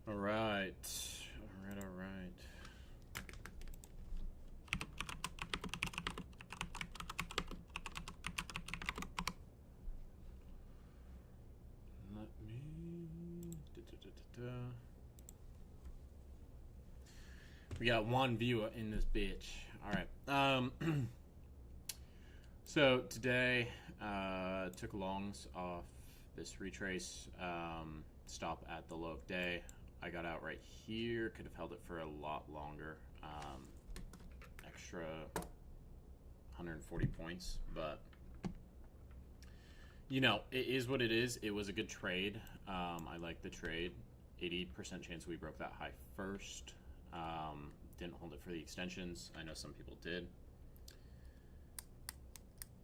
All right. All right. Let me... We got one viewer in this bitch. All right. So today, took longs off this retrace. Stop at the low of day. I got out right here. Could have held it for a lot longer. Extra 140 points, but you know, it is what it is. It was a good trade. I like the trade. 80% chance we broke that high first. Didn't hold it for the extensions. I know some people did.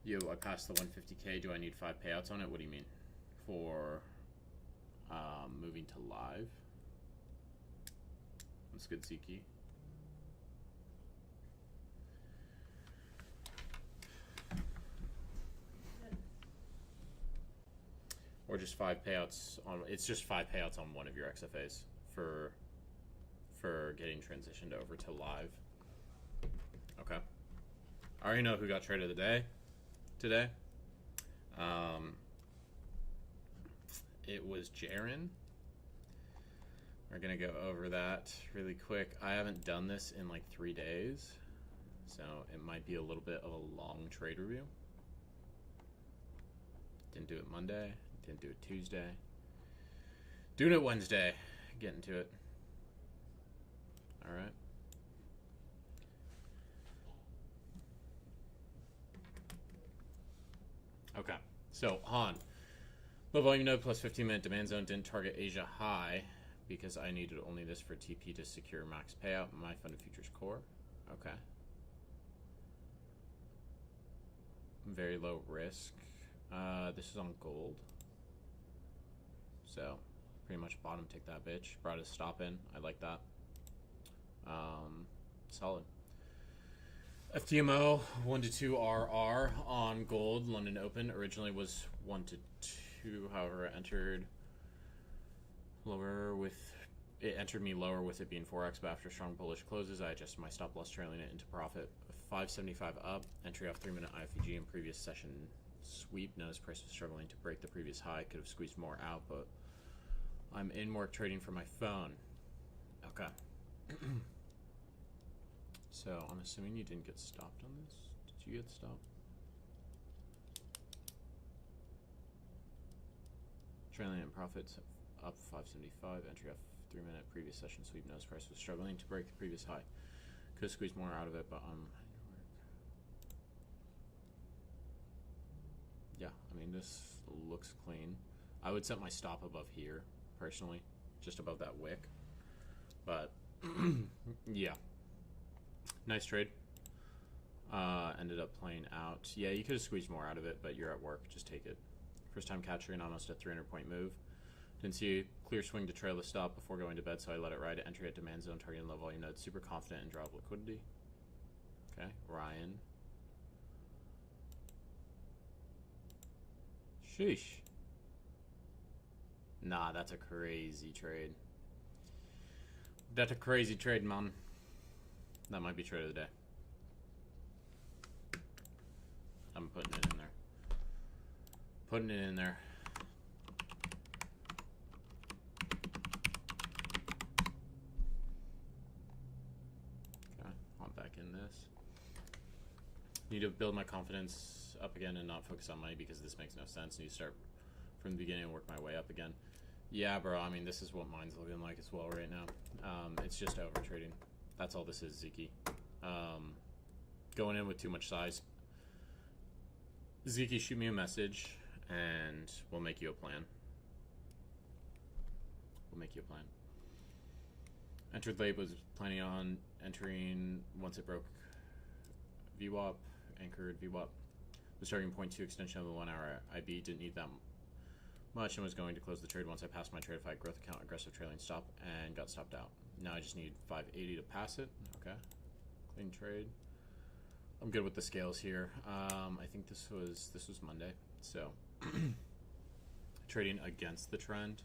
Yo, I passed the 150K. Do I need 5 payouts on it? What do you mean? For moving to live? That's good, Ziki. Or just 5 payouts on... It's just 5 payouts on one of your XFAs for getting transitioned over to live. Okay. I already know who got trade of the day today. It was Jaren. We're gonna go over that really quick. I haven't done this in like 3 days, so it might be a little bit of a long trade review. Didn't do it Monday, didn't do it Tuesday. Doing it Wednesday, getting to it. All right. Okay, so Han. Low volume node plus 15-minute demand zone didn't target Asia high because I needed only this for TP to secure max payout in my funded futures core. Okay. Very low risk. This is on gold. So, pretty much bottom tick that bitch. Brought a stop in. I like that. Solid. FTMO 1 to 2 RR on gold. London Open originally was 1 to 2. However, it entered lower with it entered me lower with it being 4x. But after strong bullish closes, I adjusted my stop loss, trailing it into profit. 575 up. Entry off 3-minute IFEG in previous session sweep. Notice price was struggling to break the previous high. Could have squeezed more out, but I'm in more trading from my phone. Okay. So, I'm assuming you didn't get stopped on this. Did you get stopped? Trailing in profits up 575. Entry off 3-minute previous session sweep. Notice price was struggling to break the previous high. Could have squeezed more out of it, but yeah, I mean, this looks clean. I would set my stop above here, personally, just above that wick. But yeah, nice trade. Ended up playing out. Yeah, you could have squeezed more out of it, but you're at work. Just take it. First time capturing almost a 300-point move. Didn't see a clear swing to trail the stop before going to bed, so I let it ride. Entry at demand zone, targeting low volume node. Super confident in draw of liquidity. Okay, Ryan. Sheesh. Nah, that's a crazy trade. That's a crazy trade, man. That might be trade of the day. I'm putting it in there. Putting it in there. Okay, I'm back in this. Need to build my confidence up again and not focus on money because this makes no sense. Need to start from the beginning and work my way up again. Yeah, bro, I mean, this is what mine's looking like as well right now. It's just over trading. That's all this is, Ziki. Going in with too much size. Ziki, shoot me a message, and we'll make you a plan. We'll make you a plan. Entered late, was planning on entering once it broke VWAP, anchored VWAP. The starting point 2 extension of the 1 hour IB, didn't need that much and was going to close the trade once I passed my Tradeify growth account aggressive trailing stop and got stopped out. Now I just need 580 to pass it. Okay. Clean trade. I'm good with the scales here. I think this was Monday, so trading against the trend.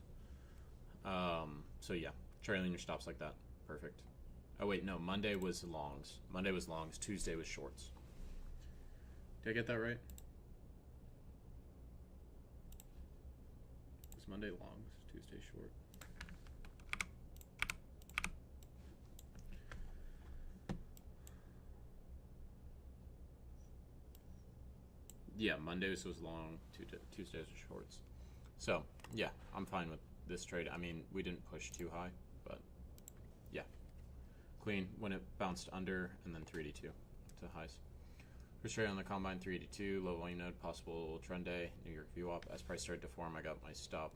So yeah, trailing your stops like that, perfect. Oh wait, no, Monday was longs. Tuesday was shorts. Did I get that right? Was Monday longs, Tuesday short? Yeah, Mondays was long, Tuesdays was shorts. So, yeah, I'm fine with this trade. I mean, we didn't push too high, but yeah. Clean when it bounced under and then 382 to highs. First trade on the combine, 382, low volume node, possible trend day, New York VWAP. As price started to form, I got my stop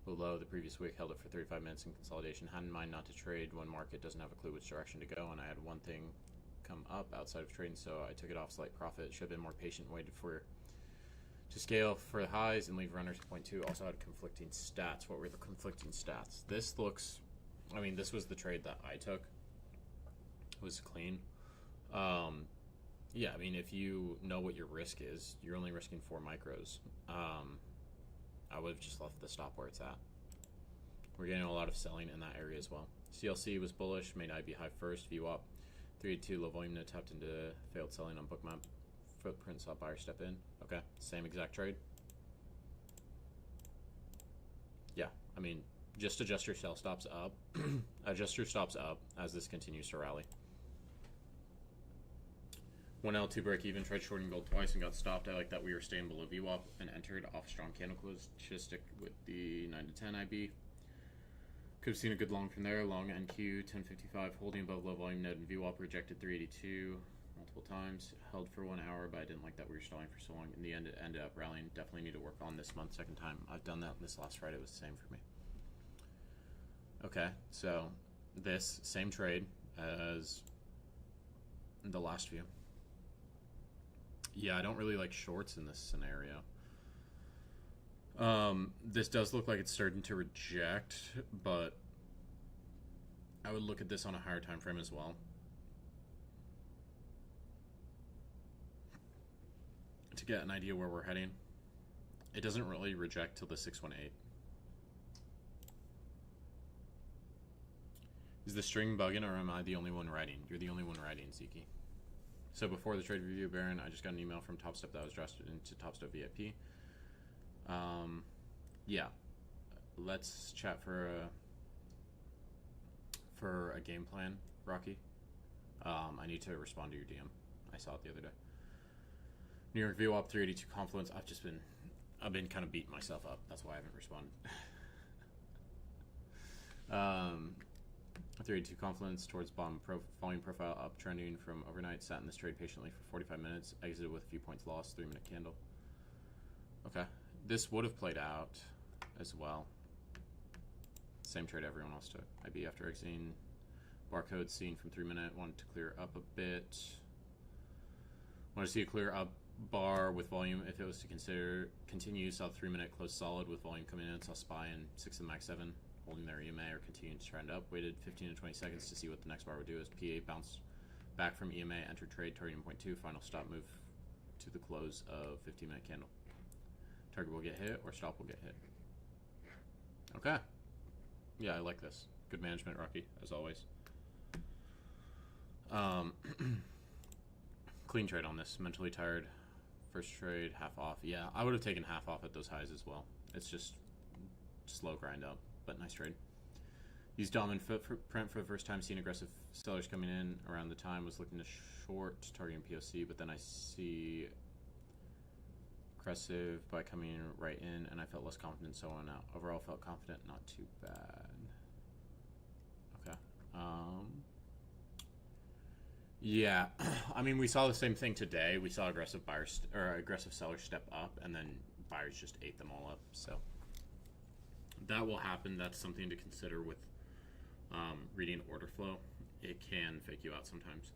below the previous wick, held it for 35 minutes in consolidation. Had in mind not to trade when market doesn't have a clue which direction to go, and I had one thing come up outside of trading, so I took it off slight profit. Should have been more patient, waited for to scale for the highs and leave runners at point two. Also had conflicting stats. What were the conflicting stats? This looks, I mean, this was the trade that I took. It was clean. Yeah, I mean, if you know what your risk is, you're only risking 4 micros. I would have just left the stop where it's at. We're getting a lot of selling in that area as well. CLC was bullish, made IB high first, VWAP 382, low volume node tapped into failed selling on bookmap. Footprint saw buyer step in. Okay, same exact trade. Yeah, I mean, just adjust your sell stops up. Adjust your stops up as this continues to rally. 1L2 break even, tried shorting gold twice and got stopped. I like that we were staying below VWAP and entered off strong candle close. Just stick with the 9 to 10 IB. Could have seen a good long from there. Long NQ 1055, holding above low volume node and VWAP, rejected 382 multiple times. Held for 1 hour, but I didn't like that we were stalling for so long. In the end, it ended up rallying. Definitely need to work on this month. Second time I've done that. This last Friday was the same for me. Okay, so this same trade as the last few. Yeah, I don't really like shorts in this scenario. This does look like it's starting to reject, but I would look at this on a higher time frame as well. To get an idea where we're heading. It doesn't really reject till the 618. Is the string bugging or am I the only one writing? You're the only one writing, Zeke. So before the trade review, Baron, I just got an email from TopStep that was drafted into TopStep VIP. Yeah, let's chat for a game plan, Rocky. I need to respond to your DM. I saw it the other day. New York VWAP 382 Confluence. I've been kind of beating myself up. That's why I haven't responded. 382 Confluence towards bottom volume profile up, trending from overnight. Sat in this trade patiently for 45 minutes. Exited with a few points lost. 3-minute candle. Okay, this would have played out as well. Same trade everyone else took. IB after exiting. Barcode seen from 3-minute. Wanted to clear up a bit. Want to see a clear up bar with volume if it was to continue. Saw 3-minute close solid with volume coming in. Saw SPY and 6 and Max 7 holding their EMA or continuing to trend up. Waited 15 to 20 seconds to see what the next bar would do as PA bounced back from EMA, entered trade, targeting point 2, final stop move to the close of 15-minute candle. Target will get hit or stop will get hit. Okay. Yeah, I like this. Good management, Rocky, as always. Clean trade on this. Mentally tired. First trade, half off. Yeah, I would have taken half off at those highs as well. It's just slow grind up, but nice trade. Used dominant footprint for the first time, seeing aggressive sellers coming in around the time. Was looking to short, targeting POC, but then I see aggressive by coming right in, and I felt less confident, so on out. Overall, felt confident, not too bad. Okay. Yeah, I mean, we saw the same thing today. We saw aggressive buyers or aggressive sellers step up, and then buyers just ate them all up. So that will happen. That's something to consider with reading order flow. It can fake you out sometimes.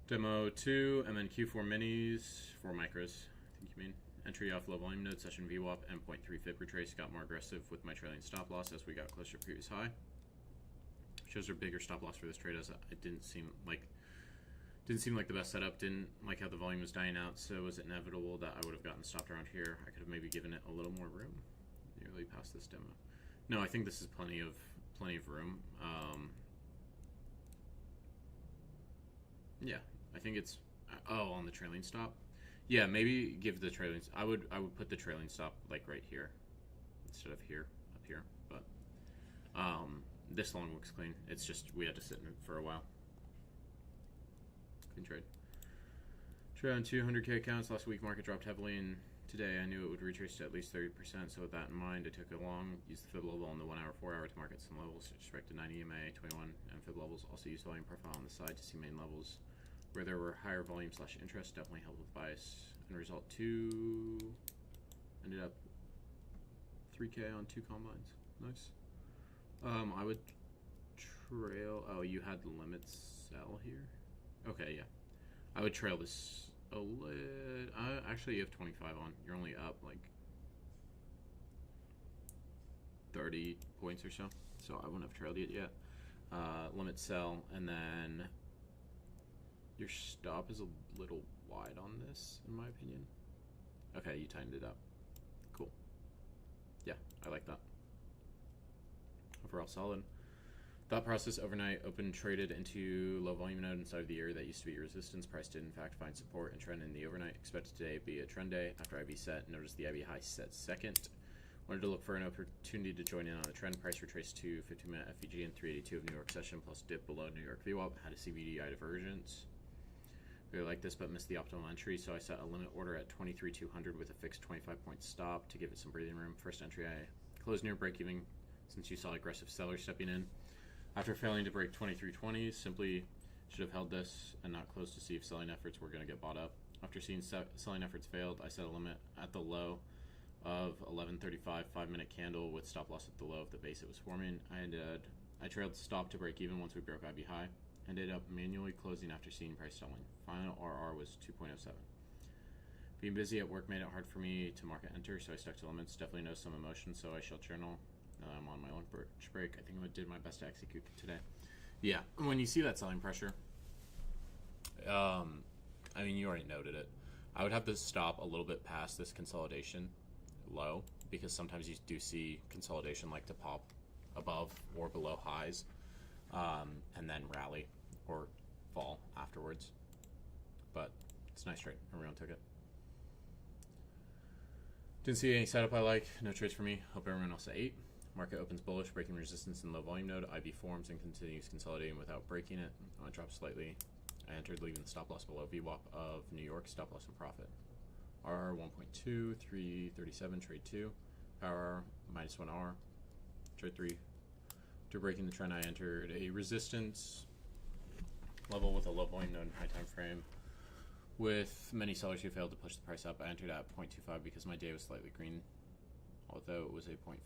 Demo 2, MNQ 4 minis, 4 micros, I think you mean. Entry off low volume node, session VWAP, and 0.3 FIB retrace. Got more aggressive with my trailing stop loss as we got closer to previous high. Shows a bigger stop loss for this trade as it didn't seem like Didn't seem like the best setup. Didn't like how the volume was dying out, so was it inevitable that I would have gotten stopped around here? I could have maybe given it a little more room. Nearly past this demo. No, I think this is plenty of room. Yeah, I think it's on the trailing stop. Yeah, maybe give the trailing. I would put the trailing stop like right here instead of here up here. But this long looks clean. It's just we had to sit in it for a while. Clean trade. Trade on 200K accounts. Last week market dropped heavily, and today I knew it would retrace to at least 30%. So with that in mind, I took a long, used the fib level on the 1 hour, 4 hour to market some levels, strike to 90 EMA, 21, and fib levels. Also used volume profile on the side to see main levels where there were higher volume / interest. Definitely helped with bias. And result 2 ended up 3K on 2 combines. Nice. I would trail. Oh, you had the limit sell here. Okay, yeah. I would trail this a little. Actually, you have 25 on. You're only up like 30 points or so. So I wouldn't have trailed it yet. Limit sell, and then your stop is a little wide on this, in my opinion. Okay, you tightened it up. Cool. Yeah, I like that. Overall solid. Thought process overnight, open traded into low volume node inside of the area that used to be resistance. Price did in fact find support and trend in the overnight. Expected today to be a trend day. After IB set, notice the IB high set second. Wanted to look for an opportunity to join in on the trend. Price retraced to 15-minute FVG and 382 of New York session plus dip below New York VWAP. Had a CVDI divergence. Really like this, but missed the optimal entry, so I set a limit order at 23,200 with a fixed 25-point stop to give it some breathing room. First entry, I closed near break even since you saw aggressive sellers stepping in. After failing to break 2320, simply should have held this and not closed to see if selling efforts were going to get bought up. After seeing selling efforts failed, I set a limit at the low of 1135, 5-minute candle with stop loss at the low of the base it was forming. I trailed the stop to break even once we broke IB high. Ended up manually closing after seeing price selling. Final RR was 2.07. Being busy at work made it hard for me to market enter, so I stuck to limits. Definitely know some emotion, so I shall journal. I'm on my lunch break. I think I did my best to execute today. Yeah, when you see that selling pressure, I mean, you already noted it. I would have to stop a little bit past this consolidation low, because sometimes you do see consolidation like to pop above or below highs, and then rally or fall afterwards. But it's a nice trade. Everyone took it. Didn't see any setup I like. No trades for me. Hope everyone else at 8. Market opens bullish, breaking resistance in low volume node. IB forms and continues consolidating without breaking it. It drops slightly. I entered, leaving the stop loss below VWAP of New York. Stop loss and profit. RR 1.2, 337, trade 2. Power -1R, trade 3. After breaking the trend, I entered a resistance level with a low volume node and high time frame. With many sellers who failed to push the price up, I entered at 0.25 because my day was slightly green, although it was a 0.5%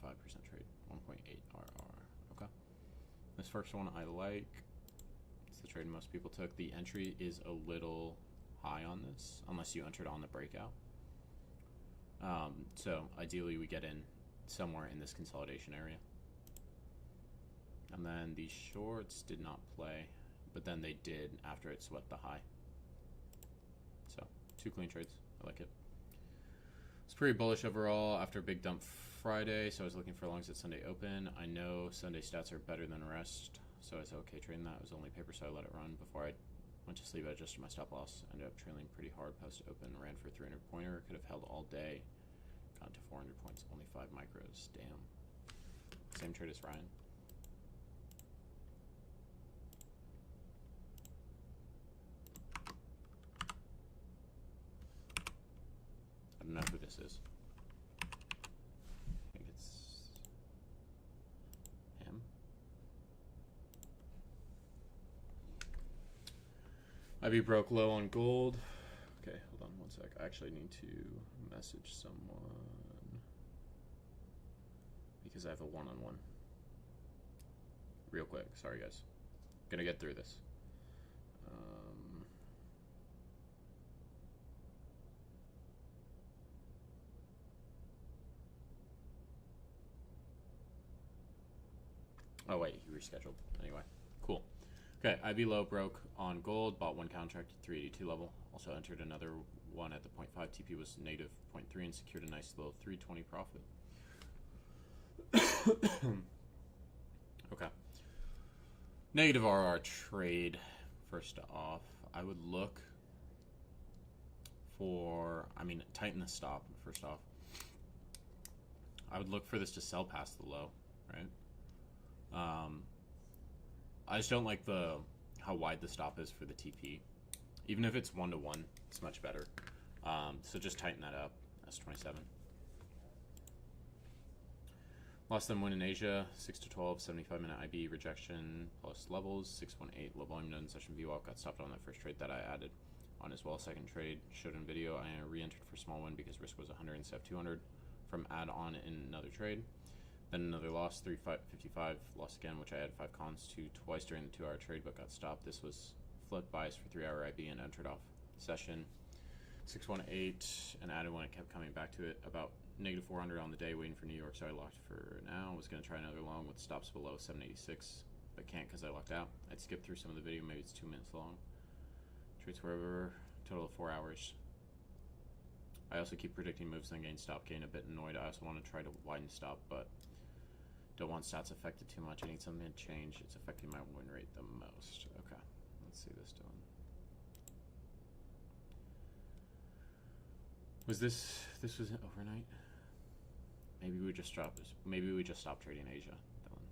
trade. 1.8 RR. Okay. This first one I like. It's the trade most people took. The entry is a little high on this, unless you entered on the breakout. So ideally we get in somewhere in this consolidation area. And then the shorts did not play, but then they did after it swept the high. So 2 clean trades. I like it. It's pretty bullish overall after a big dump Friday, so I was looking for longs at Sunday open. I know Sunday stats are better than the rest, so I was okay trading that. It was only paper, so I let it run. Before I went to sleep, I adjusted my stop loss. Ended up trailing pretty hard post open. Ran for a 300 pointer. Could have held all day. Got to 400 points. Only 5 micros. Damn. Same trade as Ryan. I don't know who this is. I think it's him. IB broke low on gold. Okay, hold on one sec. I actually need to message someone because I have a one-on-one. Real quick. Sorry, guys. Gonna get through this. Oh wait, he rescheduled. Anyway, cool. Okay, IB low broke on gold, bought one contract at 382 level. Also entered another one at the 0.5. TP was negative 0.3 and secured a nice little 320 profit. Okay. Negative RR trade. First off, I would look for, tighten the stop first off. I would look for this to sell past the low, right? I just don't like how wide the stop is for the TP. Even if it's 1-to-1, it's much better. So just tighten that up. S27. Lost them win in Asia, 6-12, 75-minute IB rejection plus levels, 618 low volume node session VWAP. Got stopped on that first trade that I added on as well. Second trade showed in video. I re-entered for small win because risk was 100 instead of 200 from add on in another trade. Then another loss, 355, lost again, which I had 5 cons to twice during the 2-hour trade, but got stopped. This was flip bias for 3-hour IB and entered off session. 618 and added when it kept coming back to it. About negative 400 on the day, waiting for New York, so I locked for now. Was going to try another long with stops below 786, but can't because I locked out. I'd skip through some of the video, maybe it's 2 minutes long. Trades wherever, total of 4 hours. I also keep predicting moves, then gain a bit annoyed. I also want to try to widen stop, but don't want stats affected too much. I need some mid-change. It's affecting my win rate the most. Okay, let's see this done. Was this was overnight? Maybe we just dropped this. Maybe we just stopped trading Asia, Dylan.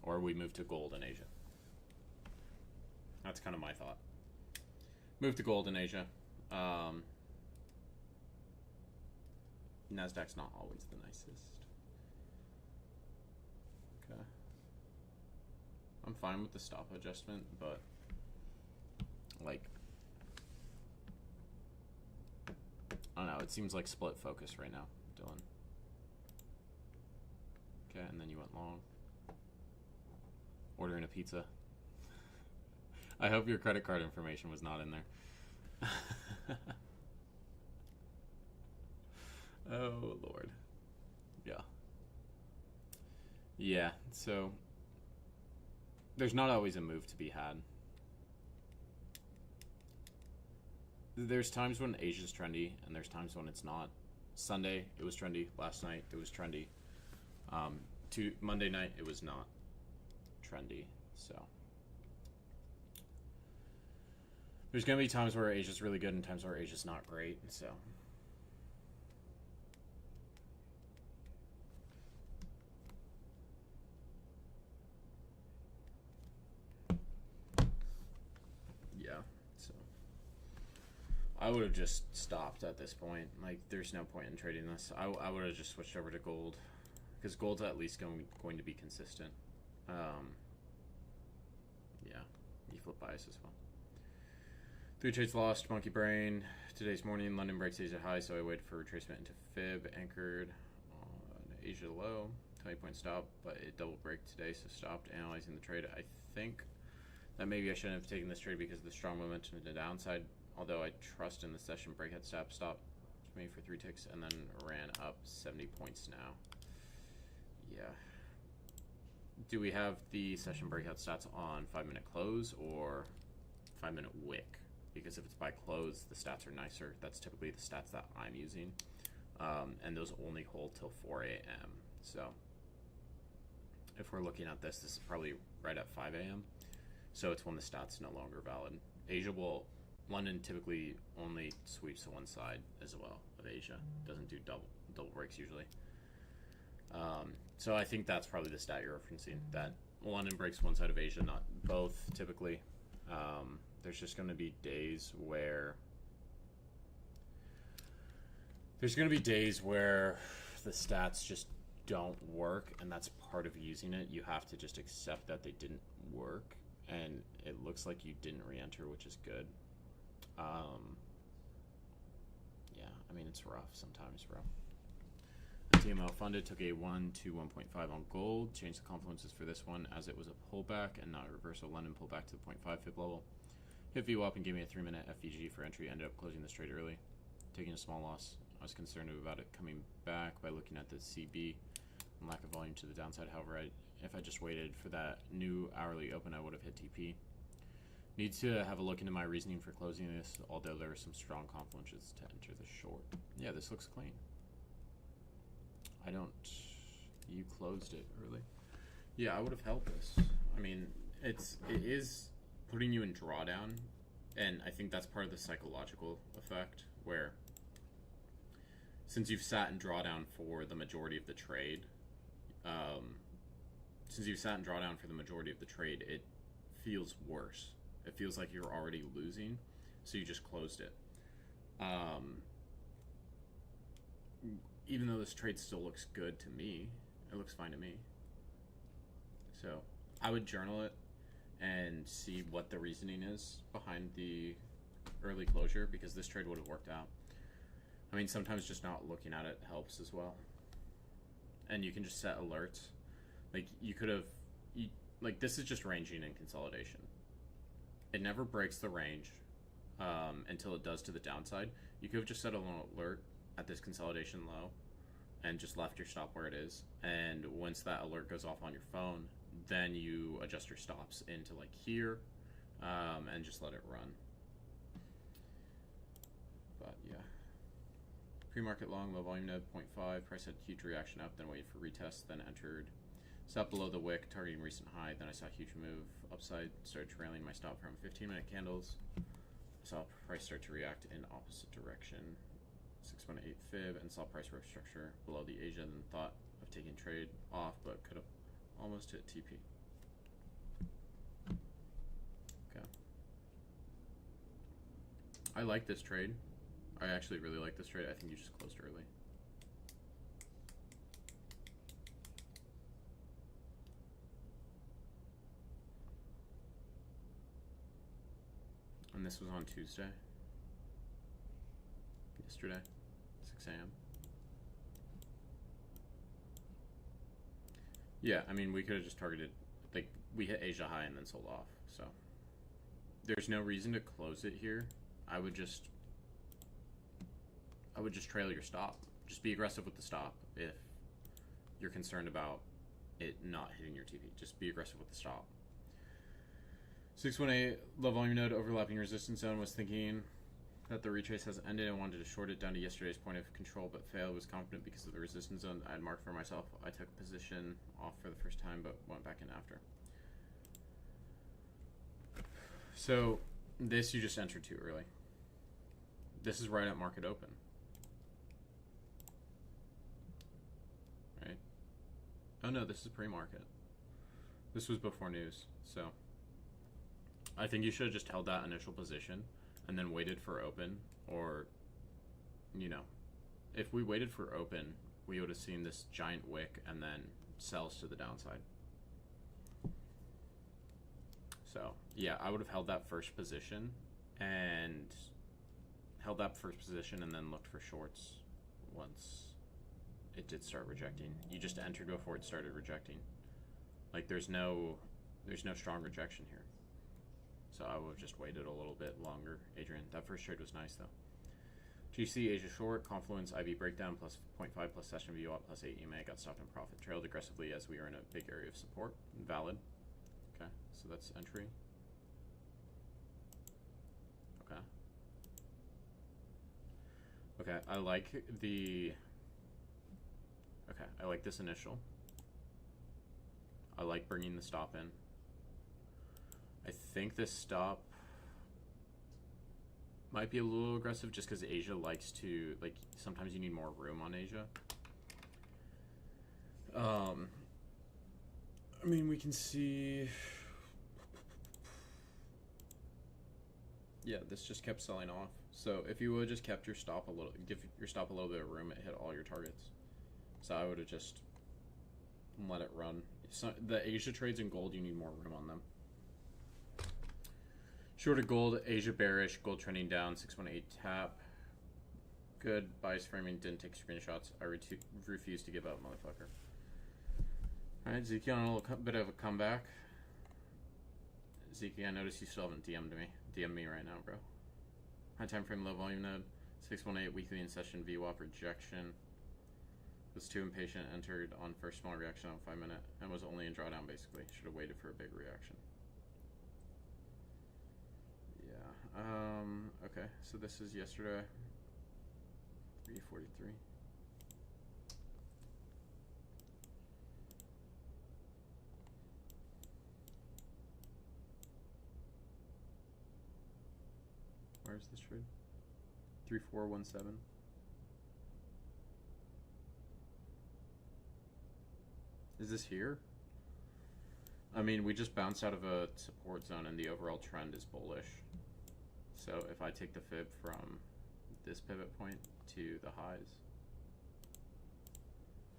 Or we moved to gold in Asia. That's kind of my thought. Move to gold in Asia. Nasdaq's not always the nicest. Okay. I'm fine with the stop adjustment, but like, I don't know, it seems like split focus right now, Dylan. Okay, and then you went long. Ordering a pizza. I hope your credit card information was not in there. Oh, Lord. Yeah. Yeah, so there's not always a move to be had. There's times when Asia's trendy, and there's times when it's not. Sunday, it was trendy. Last night, it was trendy. Monday night, it was not trendy. So there's going to be times where Asia's really good and times where Asia's not great. So yeah, so I would have just stopped at this point. Like, there's no point in trading this. I would have just switched over to gold because gold's at least going to be consistent. Yeah, you flip bias as well. 3 trades lost, monkey brain. Today's morning, London breaks Asia high, so I waited for retracement into fib, anchored on Asia low, 20-point stop, but it double break today, so stopped analyzing the trade. I think that maybe I shouldn't have taken this trade because of the strong momentum to the downside, although I trust in the session breakout stop me for 3 ticks, and then ran up 70 points now. Yeah. Do we have the session breakout stats on 5-minute close or 5-minute wick? Because if it's by close, the stats are nicer. That's typically the stats that I'm using. And those only hold till 4 a.m. So if we're looking at this is probably right at 5 a.m. So it's when the stats no longer valid. London typically only sweeps to one side as well of Asia. Doesn't do double breaks usually. So I think that's probably the stat you're referencing, that London breaks one side of Asia, not both typically. There's just going to be days where the stats just don't work, and that's part of using it. You have to just accept that they didn't work, and it looks like you didn't re-enter, which is good. Yeah, I mean, it's rough sometimes, bro. TML funded, took a 1 to 1.5 on gold, changed the confluences for this one as it was a pullback and not a reversal. London pulled back to the 0.5 fib level. Hit VWAP and gave me a 3-minute FVG for entry. Ended up closing this trade early, taking a small loss. I was concerned about it coming back by looking at the CB and lack of volume to the downside. However, I if I just waited for that new hourly open, I would have hit TP. Need to have a look into my reasoning for closing this, although there are some strong confluences to enter the short. Yeah, this looks clean. I don't... You closed it early. Yeah, I would have held this. I mean, it is putting you in drawdown, and I think that's part of the psychological effect, where since you've sat in drawdown for the majority of the trade, it feels worse. It feels like you're already losing, so you just closed it. Even though this trade still looks good to me, it looks fine to me. So I would journal it and see what the reasoning is behind the early closure, because this trade would have worked out. I mean, sometimes just not looking at it helps as well. And you can just set alerts. Like, you could have... like, this is just ranging in consolidation. It never breaks the range until it does to the downside. You could have just set an alert at this consolidation low and just left your stop where it is. And once that alert goes off on your phone, then you adjust your stops into, like, here and just let it run. But, yeah. Pre-market long, low volume node, 0.5. Price had huge reaction up, then waited for retest, then entered. Stop below the wick, targeting recent high. Then I saw a huge move upside, started trailing my stop from 15-minute candles. I saw price start to react in opposite direction, 618 fib, and saw price rope structure below the Asia, and thought of taking trade off, but could have almost hit TP. Okay. I like this trade. I actually really like this trade. I think you just closed early. And this was on Tuesday. Yesterday, 6 a.m. Yeah, I mean, we could have just targeted, like, we hit Asia high and then sold off, so. There's no reason to close it here. I would just trail your stop. Just be aggressive with the stop if you're concerned about it not hitting your TP. Just be aggressive with the stop. 618 low volume node overlapping resistance zone. Was thinking that the retrace has ended and wanted to short it down to yesterday's point of control, but failed. Was confident because of the resistance zone I had marked for myself. I took a position off for the first time, but went back in after. So this you just entered too early. This is right at market open. Right? Oh no, this is pre-market. This was before news, so I think you should have just held that initial position and then waited for open, or, you know, if we waited for open, we would have seen this giant wick and then sells to the downside. So, yeah, I would have held that first position and then looked for shorts once it did start rejecting. You just entered before it started rejecting. Like, there's no strong rejection here. So I would have just waited a little bit longer. Adrian, that first trade was nice, though. GC, Asia short, Confluence, IV breakdown, plus 0.5, plus session VWAP, plus 8 EMA, got stopped in profit. Trailed aggressively as we are in a big area of support. Valid. Okay, so that's entry. Okay. Okay, I like this initial. I like bringing the stop in. I think this stop might be a little aggressive just because Asia likes to, like, sometimes you need more room on Asia. I mean, we can see... Yeah, this just kept selling off. So if you would have just kept your stop a little, give your stop a little bit of room, it hit all your targets. So I would have just let it run. So the Asia trades in gold, you need more room on them. Shorted gold, Asia bearish, gold trending down, 618 tap. Good, bias framing, didn't take screenshots. I refuse to give up, motherfucker. Alright, Zeke on a little bit of a comeback. Zeke, I noticed you still haven't DM'd me. DM me right now, bro. High time frame, low volume node, 618 weekly in session, VWAP rejection. Was too impatient, entered on first small reaction on 5 minute, and was only in drawdown basically. Should have waited for a big reaction. Yeah. Okay, so this is yesterday. 343. Where's this trade? 3417. Is this here? I mean, we just bounced out of a support zone and the overall trend is bullish. So if I take the fib from this pivot point to the highs,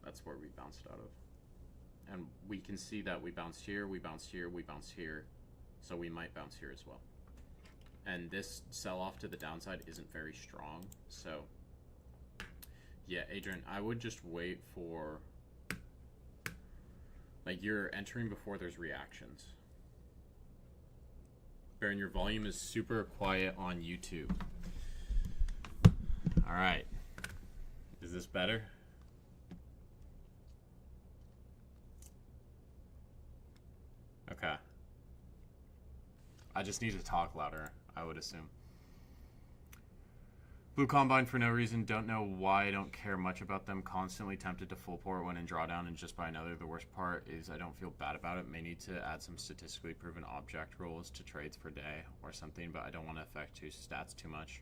that's where we bounced out of. And we can see that we bounced here, we bounced here, we bounced here. So we might bounce here as well. And this sell-off to the downside isn't very strong. So, yeah, Adrian, I would just wait for... Like, you're entering before there's reactions. Baron, your volume is super quiet on YouTube. Alright. Is this better? Okay. I just need to talk louder, I would assume. Blue Combine for no reason. Don't know why I don't care much about them. Constantly tempted to full port when in drawdown and just buy another. The worst part is I don't feel bad about it. May need to add some statistically proven object rules to trades per day or something, but I don't want to affect two stats too much.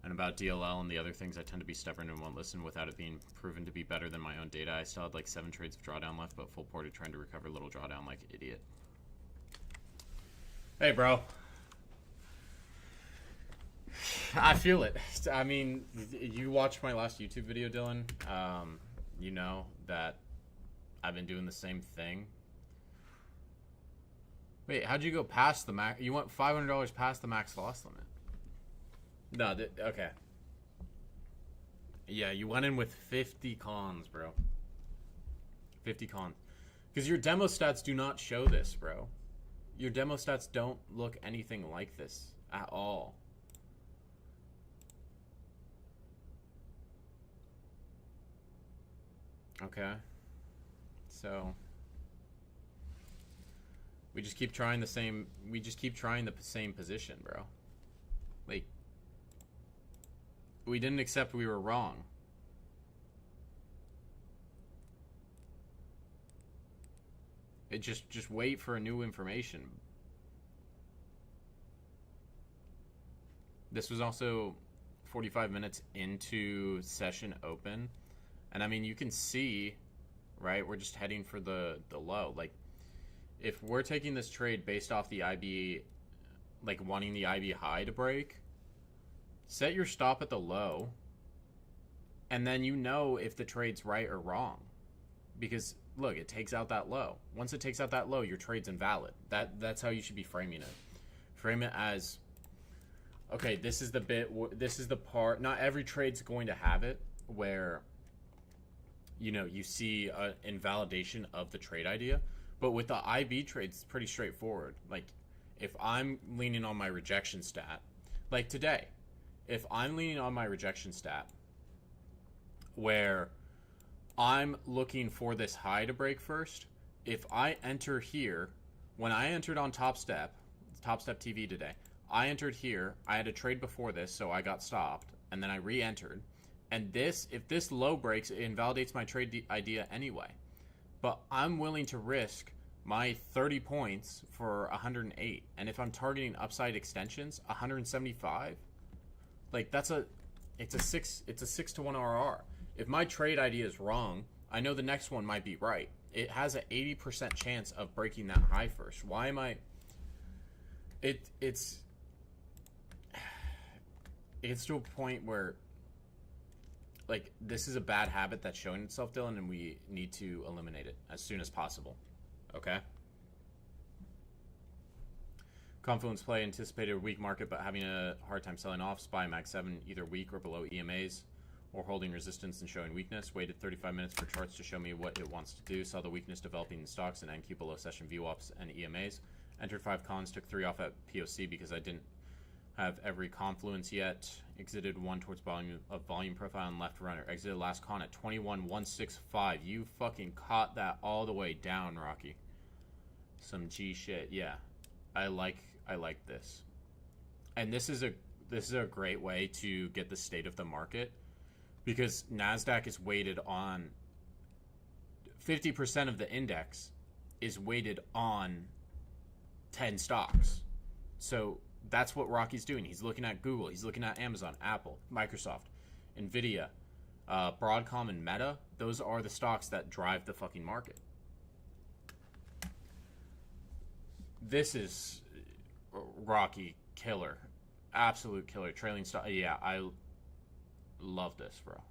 And about DLL and the other things, I tend to be stubborn and won't listen without it being proven to be better than my own data. I still had like 7 trades of drawdown left, but full ported trying to recover little drawdown like an idiot. Hey, bro. I feel it. I mean, you watched my last YouTube video, Dylan. You know that I've been doing the same thing. Wait, how'd you go past the max? You went $500 past the max loss limit. No, okay. Yeah, you went in with 50 cons, bro. 50 cons. Because your demo stats do not show this, bro. Your demo stats don't look anything like this at all. Okay. So we just keep trying the same position, bro. Like, we didn't accept we were wrong. It just wait for a new information. This was also 45 minutes into session open. And I mean, you can see, right, we're just heading for the low. Like, if we're taking this trade based off the IB, like wanting the IB high to break, set your stop at the low, and then you know if the trade's right or wrong. Because, look, it takes out that low. Once it takes out that low, your trade's invalid. That's how you should be framing it. Frame it as, okay, this is the bit, this is the part, not every trade's going to have it, where... you know, you see an invalidation of the trade idea. But with the IB trades, it's pretty straightforward. Like, if I'm leaning on my rejection stat, like today, if I'm leaning on my rejection stat, where I'm looking for this high to break first, if I enter here, when I entered on Top Step TV today, I entered here, I had a trade before this, so I got stopped, and then I re-entered. And this, if this low breaks, it invalidates my trade idea anyway. But I'm willing to risk my 30 points for 108. And if I'm targeting upside extensions, 175, like it's a 6 to 1 RR. If my trade idea is wrong, I know the next one might be right. It has an 80% chance of breaking that high first. Why am I? It's to a point where, like, this is a bad habit that's showing itself, Dylan, and we need to eliminate it as soon as possible. Okay? Confluence play anticipated a weak market, but having a hard time selling off. SPY Mag 7 either weak or below EMAs, or holding resistance and showing weakness. Waited 35 minutes for charts to show me what it wants to do. Saw the weakness developing in stocks and NQ below session VWAPs and EMAs. Entered 5 cons, took 3 off at POC because I didn't Have every confluence yet. Exited one towards volume profile and left runner. Exited last con at 21.165. You fucking caught that all the way down, Rocky. Some G shit. Yeah. I like this. And this is a great way to get the state of the market, because NASDAQ is weighted on 50% of the index is weighted on 10 stocks. So that's what Rocky's doing. He's looking at Google. He's looking at Amazon, Apple, Microsoft, Nvidia, Broadcom, and Meta. Those are the stocks that drive the fucking market. This is Rocky killer. Absolute killer. Trailing stock. Yeah, I love this, bro.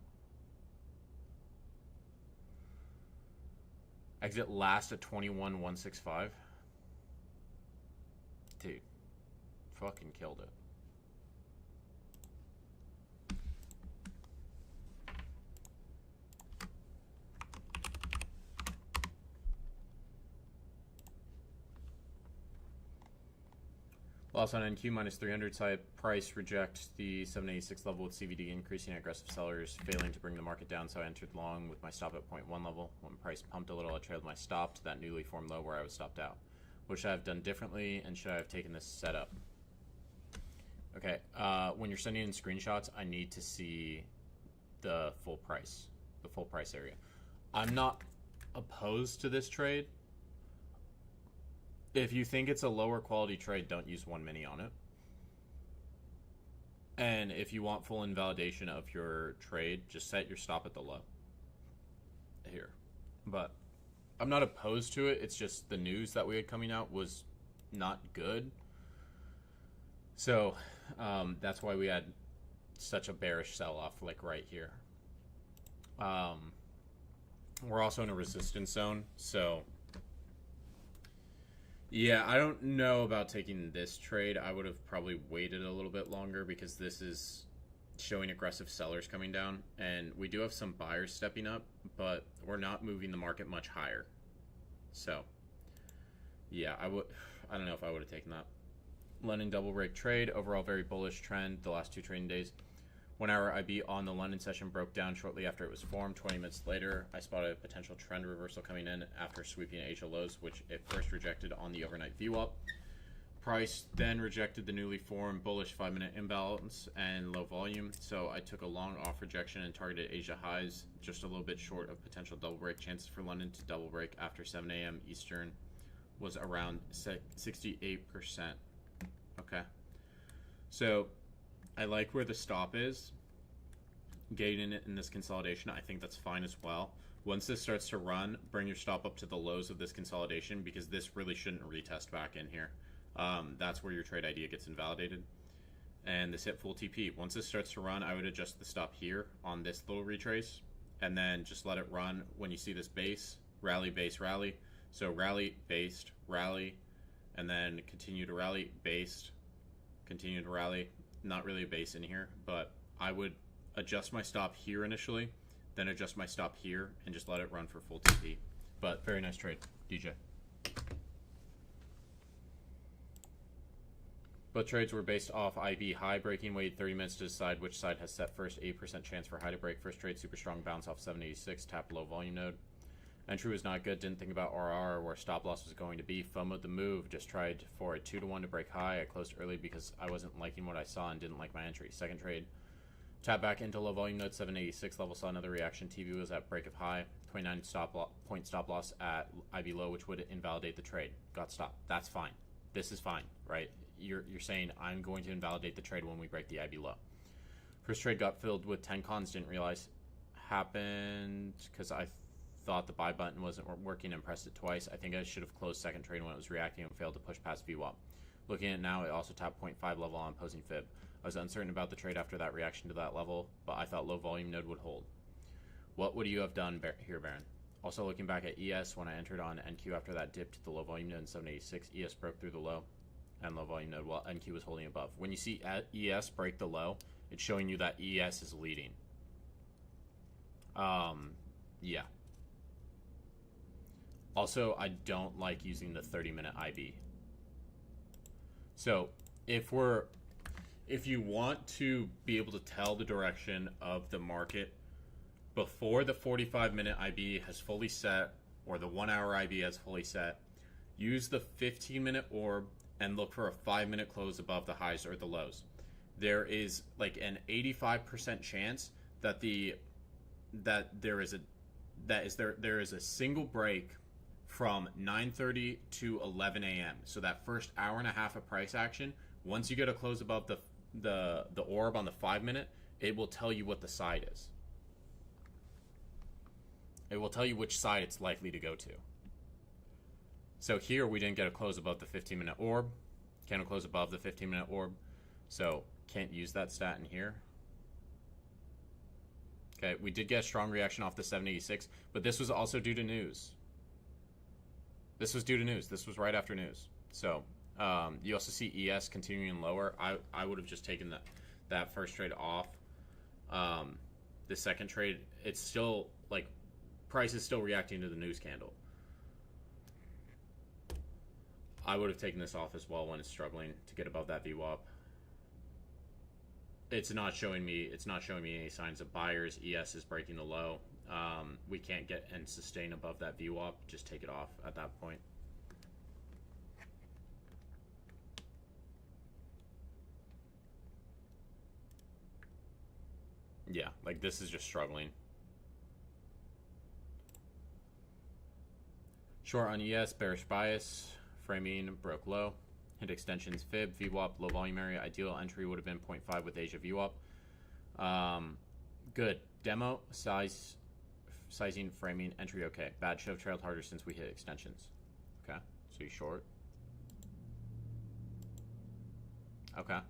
Exit last at 21.165. Dude. Fucking killed it. Loss on NQ minus 300. Side price reject the 786 level with CVD increasing. Aggressive sellers failing to bring the market down, so I entered long with my stop at 0.1 level. When price pumped a little, I trailed my stop to that newly formed low where I was stopped out. What should I have done differently, and should I have taken this setup? Okay, when you're sending in screenshots, I need to see the full price area. I'm not opposed to this trade. If you think it's a lower quality trade, don't use 1 mini on it. And if you want full invalidation of your trade, just set your stop at the low. Here. But I'm not opposed to it. It's just the news that we had coming out was not good. So that's why we had such a bearish sell-off, like right here. We're also in a resistance zone, so yeah, I don't know about taking this trade. I would have probably waited a little bit longer, because this is showing aggressive sellers coming down, and we do have some buyers stepping up, but we're not moving the market much higher. So yeah, I don't know if I would have taken that. London double break trade, overall very bullish trend the last 2 trading days. 1 hour IB on the London session broke down shortly after it was formed. 20 minutes later, I spotted a potential trend reversal coming in after sweeping Asia lows, which it first rejected on the overnight VWAP. Price then rejected the newly formed bullish 5-minute imbalance and low volume, so I took a long off rejection and targeted Asia highs, just a little bit short of potential double break. Chances for London to double break after 7 a.m. Eastern was around 68%. Okay, so I like where the stop is. Getting it in this consolidation, I think that's fine as well. Once this starts to run, bring your stop up to the lows of this consolidation, because this really shouldn't retest back in here. That's where your trade idea gets invalidated. And this hit full TP. Once this starts to run, I would adjust the stop here on this little retrace, and then just let it run. When you see this base, rally, base, rally. So rally, based, rally, and then continue to rally, based, continue to rally. Not really a base in here, but I would adjust my stop here initially, then adjust my stop here, and just let it run for full TP. But very nice trade, DJ. Both trades were based off IB high breaking. Waited 30 minutes to decide which side has set first. 8% chance for high to break. First trade, super strong bounce off 786. Tapped low volume node. Entry was not good. Didn't think about RR or where stop loss was going to be. FOMO'd the move. Just tried for a 2-to-1 to break high. I closed early because I wasn't liking what I saw and didn't like my entry. Second trade, tap back into low volume node 786 level. Saw another reaction. TV was at break of high. 29 point stop loss at IB low, which would invalidate the trade. Got stopped. That's fine. This is fine, right? You're saying I'm going to invalidate the trade when we break the IB low. First trade got filled with 10 cons. Didn't realize happened because I thought the buy button wasn't working and pressed it twice. I think I should have closed second trade when it was reacting and failed to push past VWAP. Looking at it now, it also tapped 0.5 level on opposing fib. I was uncertain about the trade after that reaction to that level, but I thought low volume node would hold. What would you have done here, Baron? Also looking back at ES, when I entered on NQ after that dip to the low volume node in 786, ES broke through the low and low volume node while NQ was holding above. When you see ES break the low, it's showing you that ES is leading. Yeah. Also, I don't like using the 30-minute IB. So if we're if you want to be able to tell the direction of the market before the 45-minute IB has fully set or the 1 hour IB has fully set, use the 15-minute orb and look for a 5-minute close above the highs or the lows. There is like an 85% chance that there is a single break from 9:30 to 11 a.m. So that first hour and a half of price action, once you get a close above the orb on the 5-minute, it will tell you what the side is. It will tell you which side it's likely to go to. So here we didn't get a close above the 15-minute orb. Candle close above the 15-minute orb. So can't use that stat in here. Okay, we did get a strong reaction off the 786, but this was also due to news. This was due to news. This was right after news. So you also see ES continuing lower. I would have just taken that first trade off. The second trade, it's still like price is still reacting to the news candle. I would have taken this off as well when it's struggling to get above that VWAP. It's not showing me any signs of buyers. ES is breaking the low. We can't get and sustain above that VWAP. Just take it off at that point. Yeah, like this is just struggling. Short on ES, bearish bias, framing broke low. Hit extensions, fib, VWAP, low volume area. Ideal entry would have been 0.5 with Asia VWAP. Good. Demo, sizing, framing, entry okay. Bad show trailed harder since we hit extensions. Okay, so you short. Okay.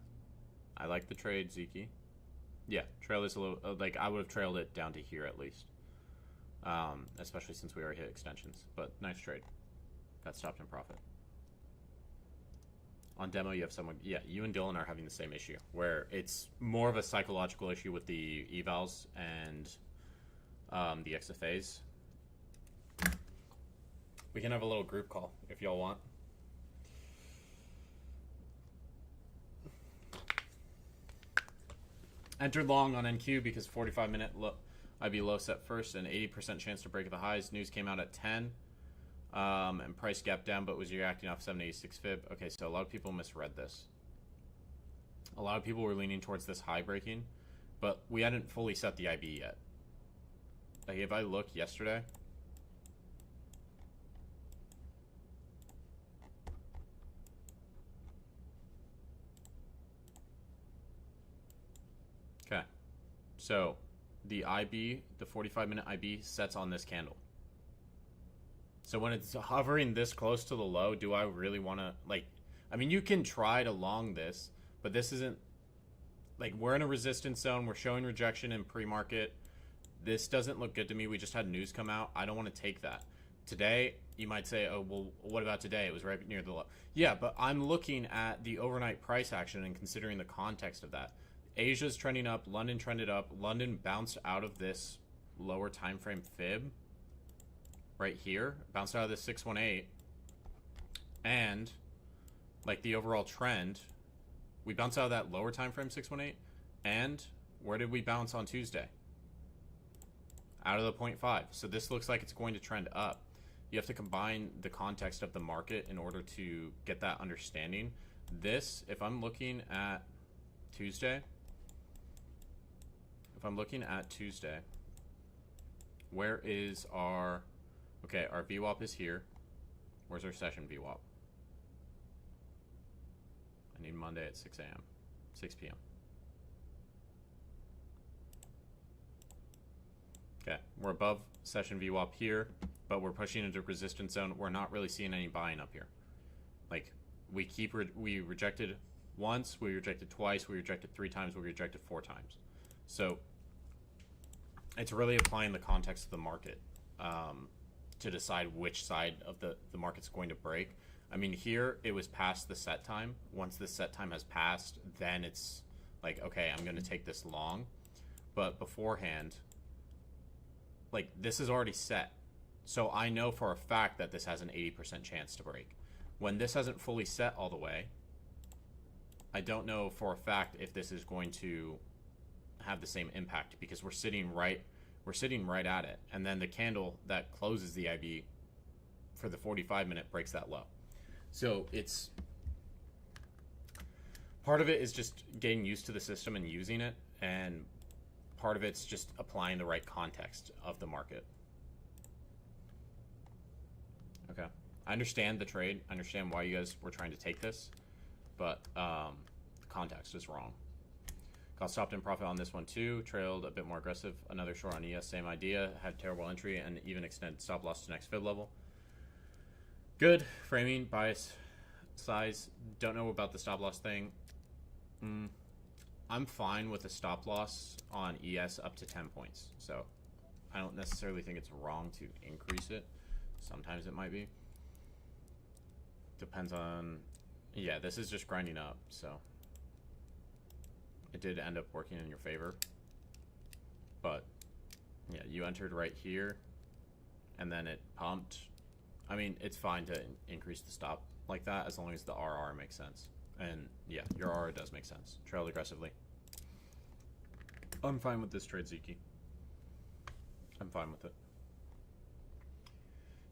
I like the trade, Zeke. Yeah, trail is a little, like I would have trailed it down to here at least. Especially since we already hit extensions. But nice trade. Got stopped in profit. On demo, you have someone, yeah, you and Dylan are having the same issue, where it's more of a psychological issue with the evals and the XFAs. We can have a little group call if y'all want. Entered long on NQ because 45-minute IB low set first and 80% chance to break at the highs. News came out at 10. And price gap down, but was reacting off 786 fib. Okay, so a lot of people misread this. A lot of people were leaning towards this high breaking, but we hadn't fully set the IB yet. Like if I look yesterday, okay, so the IB, the 45-minute IB sets on this candle. So when it's hovering this close to the low, do I really want to, like, I mean, you can try to long this, but this isn't, like, we're in a resistance zone. We're showing rejection in pre-market. This doesn't look good to me. We just had news come out. I don't want to take that. Today, you might say, oh, well, what about today? It was right near the low. Yeah, but I'm looking at the overnight price action and considering the context of that. Asia's trending up. London trended up. London bounced out of this lower time frame fib. Right here, bounced out of the 618, and like the overall trend, we bounced out of that lower time frame 618, and where did we bounce on Tuesday? Out of the 0.5. So this looks like it's going to trend up. You have to combine the context of the market in order to get that understanding. This, if I'm looking at Tuesday, where is our... Okay, our VWAP is here. Where's our session VWAP? I need Monday at 6 a.m. 6 p.m. Okay, we're above session VWAP here, but we're pushing into resistance zone. We're not really seeing any buying up here. Like, we rejected once, we rejected twice, we rejected 3 times, we rejected 4 times. So, it's really applying the context of the market. To decide which side of the market's going to break. I mean, here it was past the set time. Once the set time has passed, then it's like, okay, I'm going to take this long. But beforehand, like this is already set. So I know for a fact that this has an 80% chance to break. When this hasn't fully set all the way, I don't know for a fact if this is going to have the same impact because we're sitting right at it, and then the candle that closes the IV for the 45-minute breaks that low. So it's part of it is just getting used to the system and using it, and part of it's just applying the right context of the market. Okay, I understand the trade. I understand why you guys were trying to take this, but context is wrong. Got stopped in profit on this one too. Trailed a bit more aggressive. Another short on ES, same idea. Had terrible entry and even extended stop loss to next fib level. Good framing, bias, size. Don't know about the stop loss thing. I'm fine with a stop loss on ES up to 10 points. So I don't necessarily think it's wrong to increase it. Sometimes it might be. Depends on... Yeah, this is just grinding up, so... It did end up working in your favor. But, yeah, you entered right here, and then it pumped. I mean, it's fine to increase the stop like that as long as the RR makes sense. And, yeah, your RR does make sense. Trailed aggressively. I'm fine with this trade, Ziki. I'm fine with it.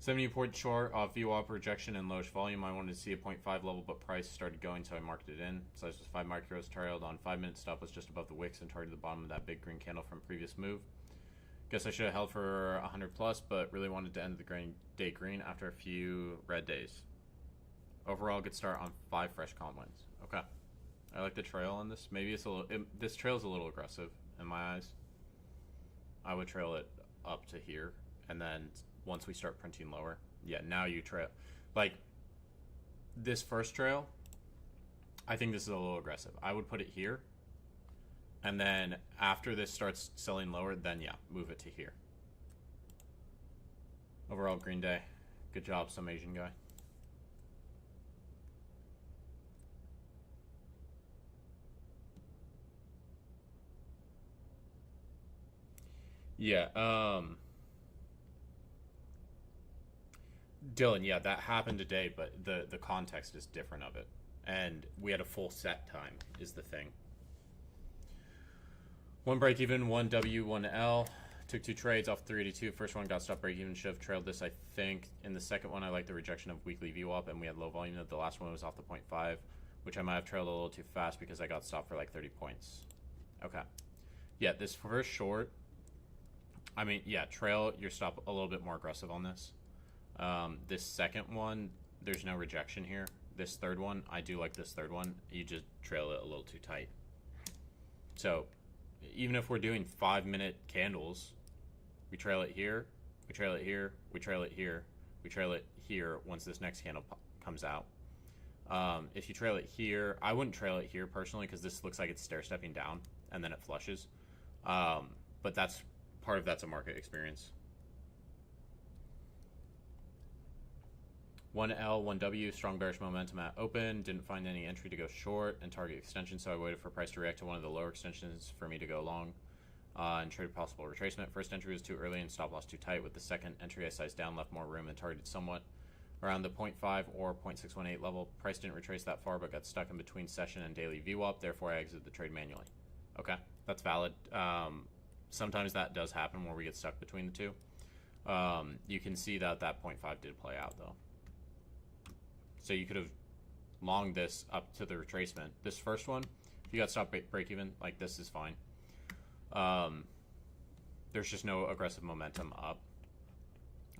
70-point short off VWAP rejection and lowish volume. I wanted to see a 0.5 level, but price started going, so I marked it in. Size was 5 micros, trailed on 5-minute stop was just above the wicks and targeted the bottom of that big green candle from previous move. Guess I should have held for 100 plus, but really wanted to end the day green after a few red days. Overall, good start on 5 fresh calm wins. Okay, I like the trail on this. Maybe it's a little. This trail is a little aggressive in my eyes. I would trail it up to here, and then once we start printing lower, yeah, now you trail. Like, this first trail, I think this is a little aggressive. I would put it here, and then after this starts selling lower, then yeah, move it to here. Overall, green day. Good job, some Asian guy. Yeah, Dylan, yeah, that happened today, but the context is different of it. And we had a full set time, is the thing. One break even, one W, one L. Took 2 trades off 382. First one got stopped break even, should have trailed this, I think. In the second one, I like the rejection of weekly VWAP, and we had low volume. The last one was off the 0.5, which I might have trailed a little too fast because I got stopped for like 30 points. Okay. Yeah, this first short, I mean, yeah, trail your stop a little bit more aggressive on this. This second one, there's no rejection here. This third one, I do like this third one. You just trail it a little too tight. So, even if we're doing 5-minute candles, we trail it here, we trail it here, we trail it here, we trail it here once this next candle comes out. If you trail it here, I wouldn't trail it here personally because this looks like it's stair-stepping down and then it flushes. But that's part of that's a market experience. 1L, 1W, strong bearish momentum at open. Didn't find any entry to go short and target extension, so I waited for price to react to one of the lower extensions for me to go long and trade possible retracement. First entry was too early and stop loss too tight. With the second entry, I sized down, left more room, and targeted somewhat around the 0.5 or 0.618 level. Price didn't retrace that far, but got stuck in between session and daily VWAP. Therefore, I exited the trade manually. Okay, that's valid. Sometimes that does happen where we get stuck between the two. You can see that that 0.5 did play out, though. So you could have longed this up to the retracement. This first one, if you got stop break even, like this is fine. There's just no aggressive momentum up.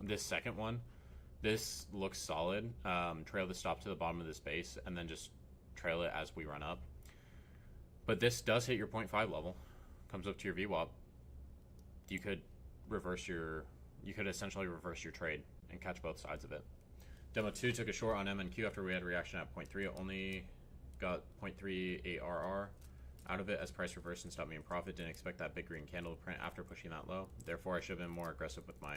This second one, this looks solid. Trail the stop to the bottom of this base and then just trail it as we run up. But this does hit your 0.5 level. Comes up to your VWAP. You could essentially reverse your trade and catch both sides of it. Demo 2 took a short on MNQ after we had a reaction at 0.3. It only got 0.3 ARR out of it as price reversed and stopped me in profit. Didn't expect that big green candle to print after pushing that low. Therefore, I should have been more aggressive with my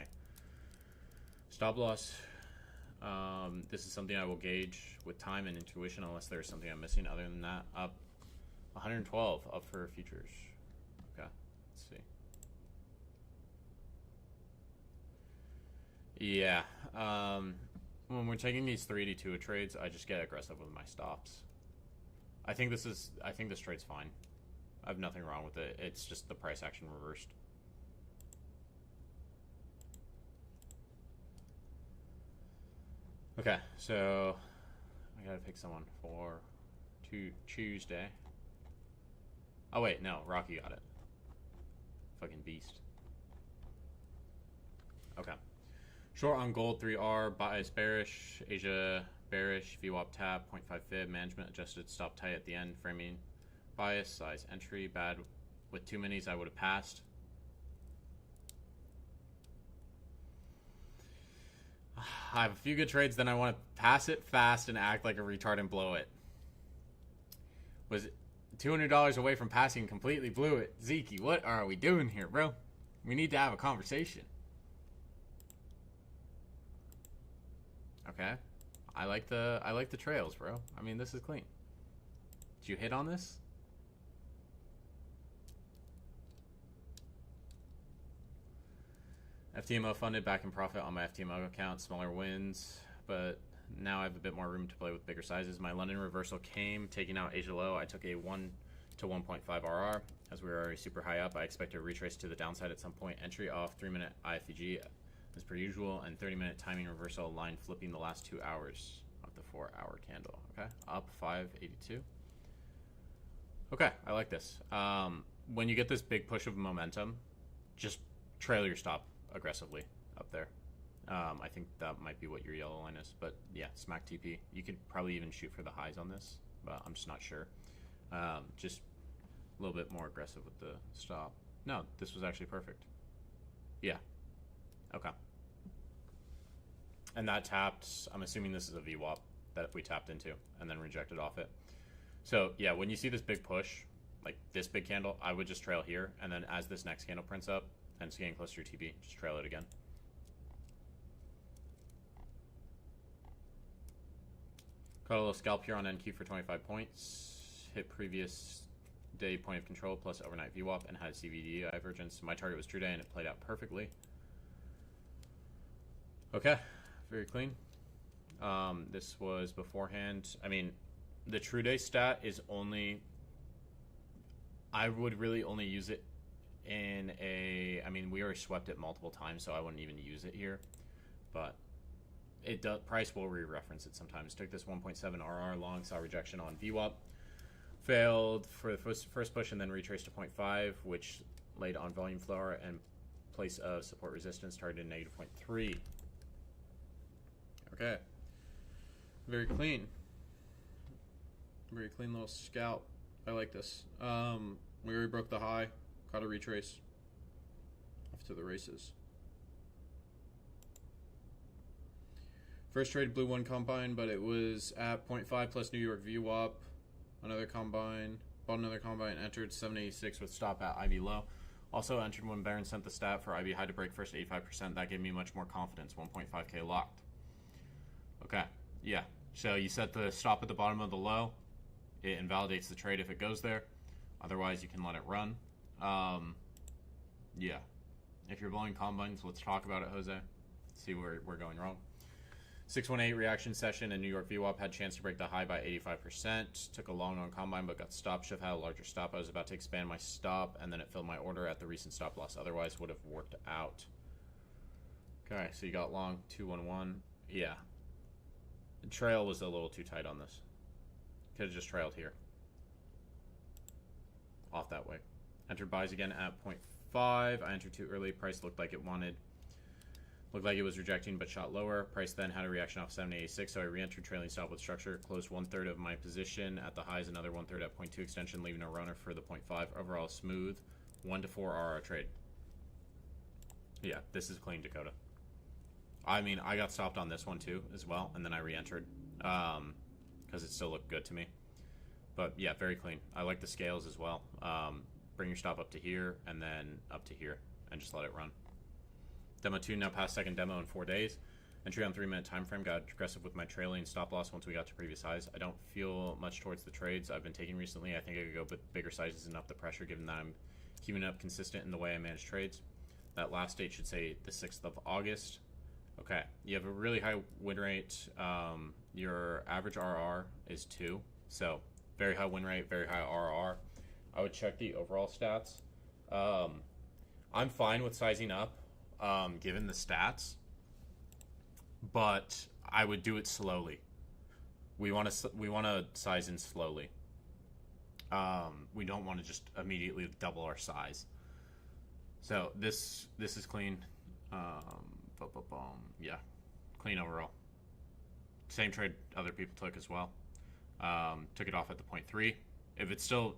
stop loss. This is something I will gauge with time and intuition unless there's something I'm missing. Other than that, up 112 up for futures. Okay, let's see. Yeah. When we're taking these 382 trades, I just get aggressive with my stops. I think this trade's fine. I have nothing wrong with it. It's just the price action reversed. Okay, so I gotta pick someone for Tuesday. Oh wait, no, Rocky got it. Fucking beast. Okay. Short on gold 3R, bias bearish, Asia bearish, VWAP tap, 0.5 fib, management adjusted stop tight at the end, framing bias, size entry, bad with too minis I would have passed. I have a few good trades, then I want to pass it fast and act like a retard and blow it. Was $200 away from passing, completely blew it. Zeke, what are we doing here, bro? We need to have a conversation. Okay. I like the trails, bro. I mean, this is clean. Did you hit on this? FTMO funded, back in profit on my FTMO account, smaller wins, but now I have a bit more room to play with bigger sizes. My London reversal came, taking out Asia low. I took a 1 to 1.5 RR. As we were already super high up, I expect a retrace to the downside at some point. Entry off 3-minute IFEG as per usual, and 30-minute timing reversal line flipping the last 2 hours of the 4-hour candle. Okay, up 582. Okay, I like this. When you get this big push of momentum, just trail your stop aggressively up there. I think that might be what your yellow line is, but yeah, smack TP. You could probably even shoot for the highs on this, but I'm just not sure. Just a little bit more aggressive with the stop. No, this was actually perfect. Yeah. Okay. And that tapped, I'm assuming this is a VWAP that we tapped into and then rejected off it. So yeah, when you see this big push, like this big candle, I would just trail here, and then as this next candle prints up and it's getting closer to your TP, just trail it again. Caught a little scalp here on NQ for 25 points. Hit previous day point of control plus overnight VWAP and had CVD divergence. My target was true day and it played out perfectly. Okay, very clean. This was beforehand. I mean, the true day stat is only, I would really only use it in a, I mean, we already swept it multiple times, so I wouldn't even use it here, but it does, price will re-reference it sometimes. Took this 1.7 RR long, saw rejection on VWAP, failed for the first push and then retraced to 0.5, which laid on volume floor and place of support resistance targeted -0.3. Okay, very clean. Very clean little scalp. I like this. We already broke the high. Caught a retrace. Off to the races. First trade blue one combine, but it was at 0.5 plus New York VWAP. Another combine. Bought another combine. Entered 786 with stop at IB low. Also entered when Baron sent the stat for IB high to break first 85%. That gave me much more confidence. 1.5k locked. Okay. Yeah. So you set the stop at the bottom of the low. It invalidates the trade if it goes there. Otherwise, you can let it run. Yeah. If you're blowing combines, let's talk about it, Jose. See where we're going wrong. 618 reaction session and New York VWAP had chance to break the high by 85%. Took a long on combine, but got stopped. Should have had a larger stop. I was about to expand my stop, and then it filled my order at the recent stop loss. Otherwise, would have worked out. Okay, so you got long 211. Yeah. The trail was a little too tight on this. Could have just trailed here. Off that way. Entered buys again at 0.5. I entered too early. Price looked like it wanted. Looked like it was rejecting, but shot lower. Price then had a reaction off 786, so I re-entered trailing stop with structure. Closed 1/3 of my position at the highs, another 1/3 at 0.2 extension, leaving a runner for the 0.5. Overall smooth. 1 to 4 RR trade. Yeah, this is clean, Dakota. I mean, I got stopped on this one too, as well, and then I re-entered because it still looked good to me. But yeah, very clean. I like the scales as well. Bring your stop up to here and then up to here and just let it run. Demo 2 now past second demo in 4 days. Entry on 3-minute time frame. Got aggressive with my trailing stop loss once we got to previous highs. I don't feel much towards the trades I've been taking recently. I think I could go with bigger sizes and up the pressure given that I'm keeping it up consistent in the way I manage trades. That last date should say the 6th of August. Okay, you have a really high win rate. Your average RR is 2, so very high win rate, very high RR. I would check the overall stats. I'm fine with sizing up, given the stats, but I would do it slowly. We want to size in slowly. We don't want to just immediately double our size. So this is clean. Yeah, clean overall. Same trade other people took as well. Took it off at the 0.3. If it still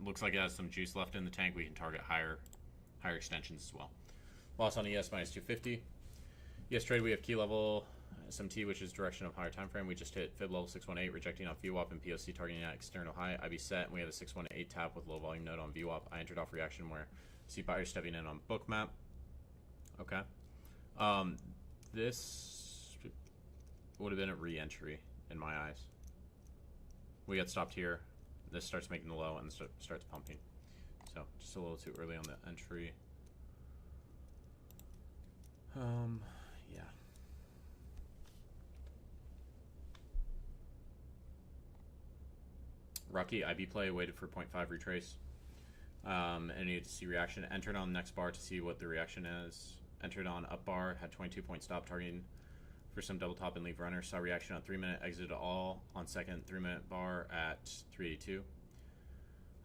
looks like it has some juice left in the tank, we can target higher extensions as well. Loss on ES minus 250. ES trade, we have key level SMT, which is direction of higher time frame. We just hit fib level 618, rejecting off VWAP and POC, targeting at external high. IB set, and we have a 618 tap with low volume node on VWAP. I entered off reaction where see buyers stepping in on book map. Okay. This would have been a re-entry in my eyes. We got stopped here. This starts making the low and starts pumping. So just a little too early on the entry. Yeah. Rocky IB play, waited for 0.5 retrace. And needed to see reaction. Entered on next bar to see what the reaction is. Entered on up bar, had 22 point stop targeting for some double top and leave runner. Saw reaction on 3 minute, exited all on second 3 minute bar at 382.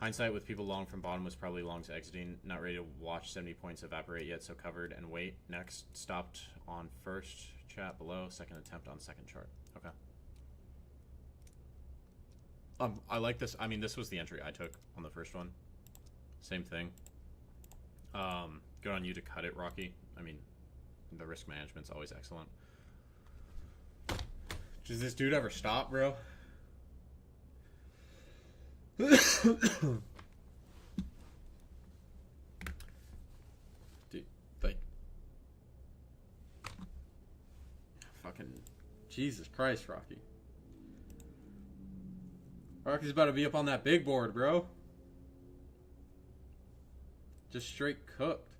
Hindsight with people long from bottom was probably longs exiting. Not ready to watch 70 points evaporate yet, so covered and wait. Next, stopped on first chat below. Second attempt on second chart. Okay. I like this. I mean, this was the entry I took on the first one. Same thing. Good on you to cut it, Rocky. I mean, the risk management's always excellent. Does this dude ever stop, bro? Dude, like, fucking Jesus Christ, Rocky. Rocky's about to be up on that big board, bro. Just straight cooked.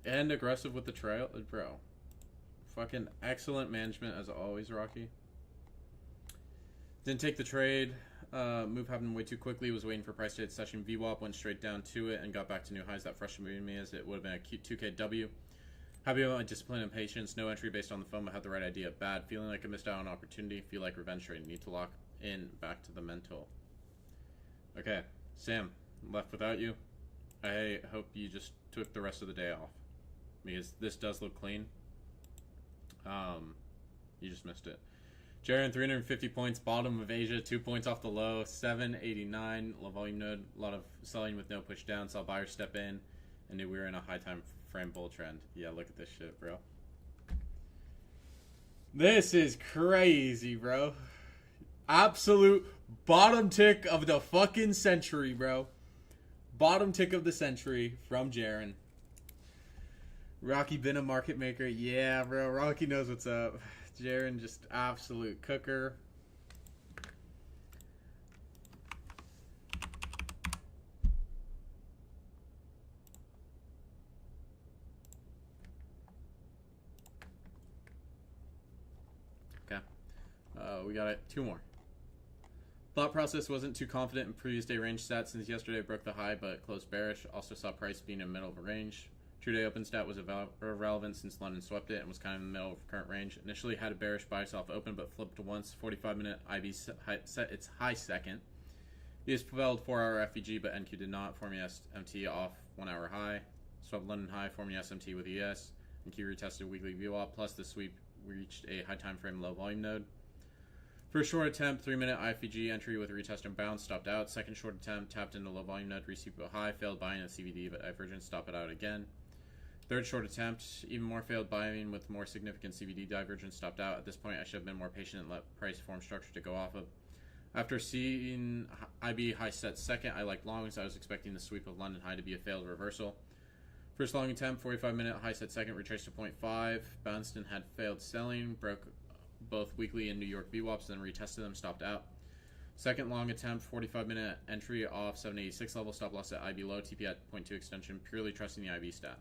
And aggressive with the trail, bro. Fucking excellent management as always, Rocky. Didn't take the trade. Move happened way too quickly. Was waiting for price to hit session VWAP. Went straight down to it and got back to new highs. That frustrated me as it would have been a 2KW. Happy about my discipline and patience. No entry based on the phone, but had the right idea. Bad. Feeling like I missed out on opportunity. Feel like revenge trade. Need to lock in back to the mental. Okay. Sam, left without you. I hope you just took the rest of the day off. Because this does look clean. You just missed it. Jaren, 350 points, bottom of Asia, 2 points off the low, 789, low volume node, a lot of selling with no push down, saw buyers step in, and knew we were in a high time frame bull trend. Yeah, look at this shit, bro. This is crazy, bro. Absolute bottom tick of the fucking century, bro. Bottom tick of the century from Jaren. Rocky been a market maker. Yeah, bro. Rocky knows what's up. Jaren just absolute cooker. Okay. We got it. 2 more. Thought process wasn't too confident in previous day range stats since yesterday broke the high but closed bearish. Also saw price being in the middle of a range. True day open stat was irrelevant since London swept it and was kind of in the middle of current range. Initially had a bearish buy off open but flipped once. 45-minute IB set its high second. ES propelled 4-hour FEG but NQ did not. Forming SMT off 1-hour high. Swept London high, forming SMT with ES. NQ retested weekly VWAP plus the sweep reached a high time frame low volume node. First short attempt, 3-minute IFEG entry with retest and bounce, stopped out. Second short attempt, tapped into low volume node, received a high, failed buying at CVD but divergence, stop it out again. Third short attempt, even more failed buying with more significant CVD divergence, stopped out. At this point, I should have been more patient and let price form structure to go off of. After seeing IB high set second, I like longs. I was expecting the sweep of London high to be a failed reversal. First long attempt, 45-minute high set second, retraced to 0.5. Bounced and had failed selling, broke both weekly and New York VWAPs, then retested them, stopped out. Second long attempt, 45-minute entry off 786 level, stop loss at IB low, TP at 0.2 extension, purely trusting the IB stat.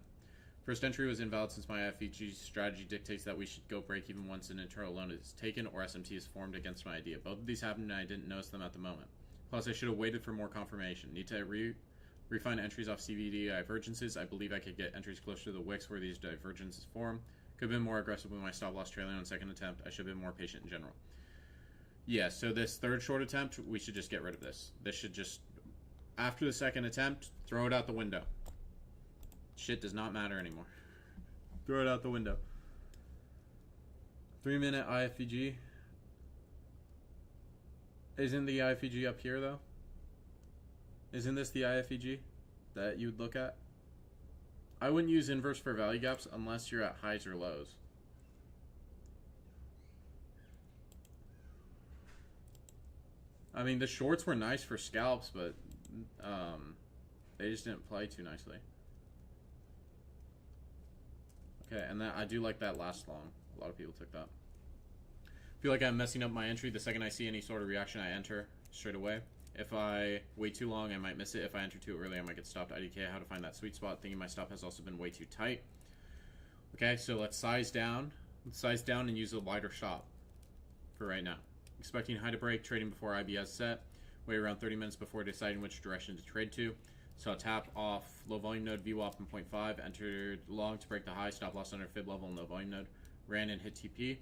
First entry was invalid since my IFVG strategy dictates that we should go break even once an internal loan is taken or SMT is formed against my idea. Both of these happened and I didn't notice them at the moment. Plus, I should have waited for more confirmation. Need to refine entries off CVD divergences. I believe I could get entries closer to the wicks where these divergences form. Could have been more aggressive with my stop loss trailing on second attempt. I should have been more patient in general. Yeah, so this third short attempt, we should just get rid of this. This should just, after the second attempt, throw it out the window. Shit does not matter anymore. Throw it out the window. 3-minute IFVG. Isn't the IFVG up here, though? Isn't this the IFVG that you'd look at? I wouldn't use inverse for value gaps unless you're at highs or lows. I mean, the shorts were nice for scalps, but they just didn't play too nicely. Okay, and I do like that last long. A lot of people took that. Feel like I'm messing up my entry. The second I see any sort of reaction, I enter straight away. If I wait too long, I might miss it. If I enter too early, I might get stopped. IDK, how to find that sweet spot. Thinking my stop has also been way too tight. Okay, so let's size down. Let's size down and use a wider stop for right now. Expecting high to break, trading before IB has set. Wait around 30 minutes before deciding which direction to trade to. So tap off low volume node, VWAP in 0.5. Entered long to break the high. Stop loss under fib level and low volume node. Ran and hit TP.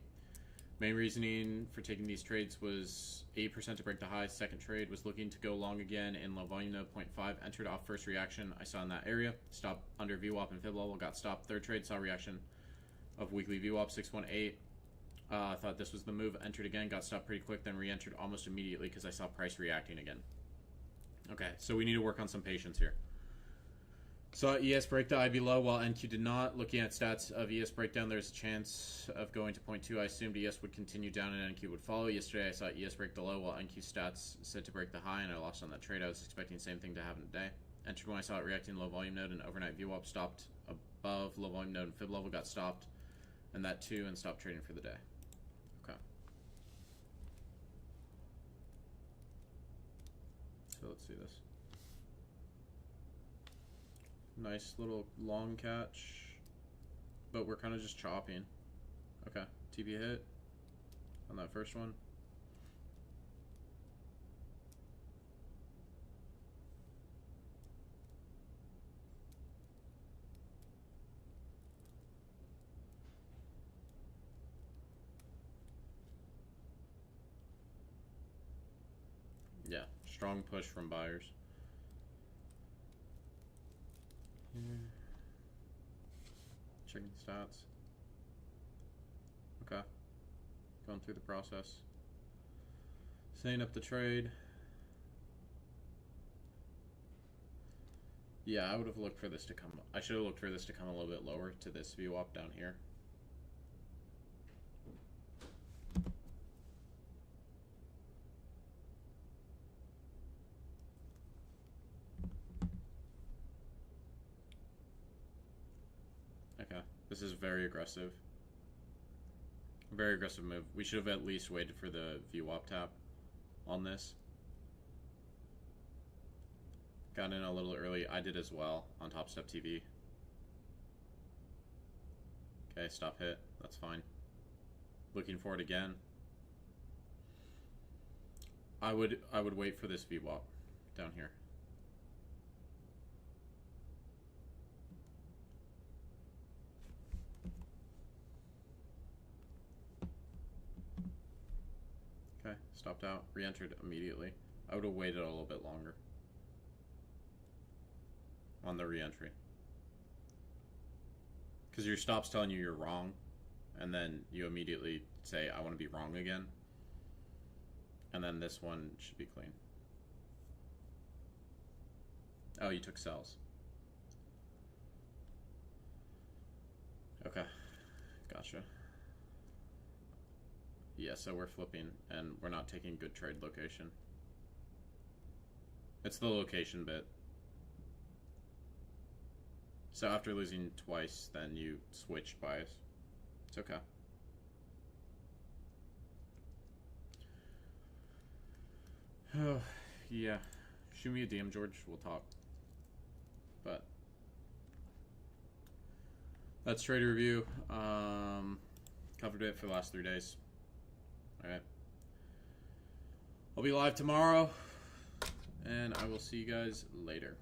Main reasoning for taking these trades was 8% to break the high. Second trade was looking to go long again in low volume node 0.5. Entered off first reaction I saw in that area. Stop under VWAP and fib level. Got stopped. Third trade saw reaction of weekly VWAP 618. I thought this was the move. Entered again. Got stopped pretty quick. Then re-entered almost immediately because I saw price reacting again. Okay, so we need to work on some patience here. Saw ES break the IB low while NQ did not. Looking at stats of ES breakdown, there's a chance of going to 0.2. I assumed ES would continue down and NQ would follow. Yesterday I saw ES break the low while NQ stats said to break the high, and I lost on that trade. I was expecting the same thing to happen today. Entered when I saw it reacting low volume node, and overnight VWAP stopped above low volume node, and fib level got stopped, and that too, and stopped trading for the day. Okay. So let's see this. Nice little long catch, but we're kind of just chopping. Okay, TP hit on that first one. Yeah, strong push from buyers. Checking stats. Okay. Going through the process. Setting up the trade. Yeah, I would have looked for this to come. I should have looked for this to come a little bit lower to this VWAP down here. Okay, this is very aggressive. Very aggressive move. We should have at least waited for the VWAP tap on this. Got in a little early. I did as well on Top Step TV. Okay, stop hit. That's fine. Looking for it again. I would wait for this VWAP down here. Okay, stopped out, re-entered immediately. I would have waited a little bit longer on the re-entry. Because your stop's telling you you're wrong, and then you immediately say, I want to be wrong again. And then this one should be clean. Oh, you took sells. Okay, gotcha. Yeah, so we're flipping, and we're not taking good trade location. It's the location bit. So after losing twice, then you switch bias. It's okay. Oh, yeah. Shoot me a DM, George. We'll talk. But That's trade review. Covered it for the last 3 days. All right. I'll be live tomorrow, and I will see you guys later.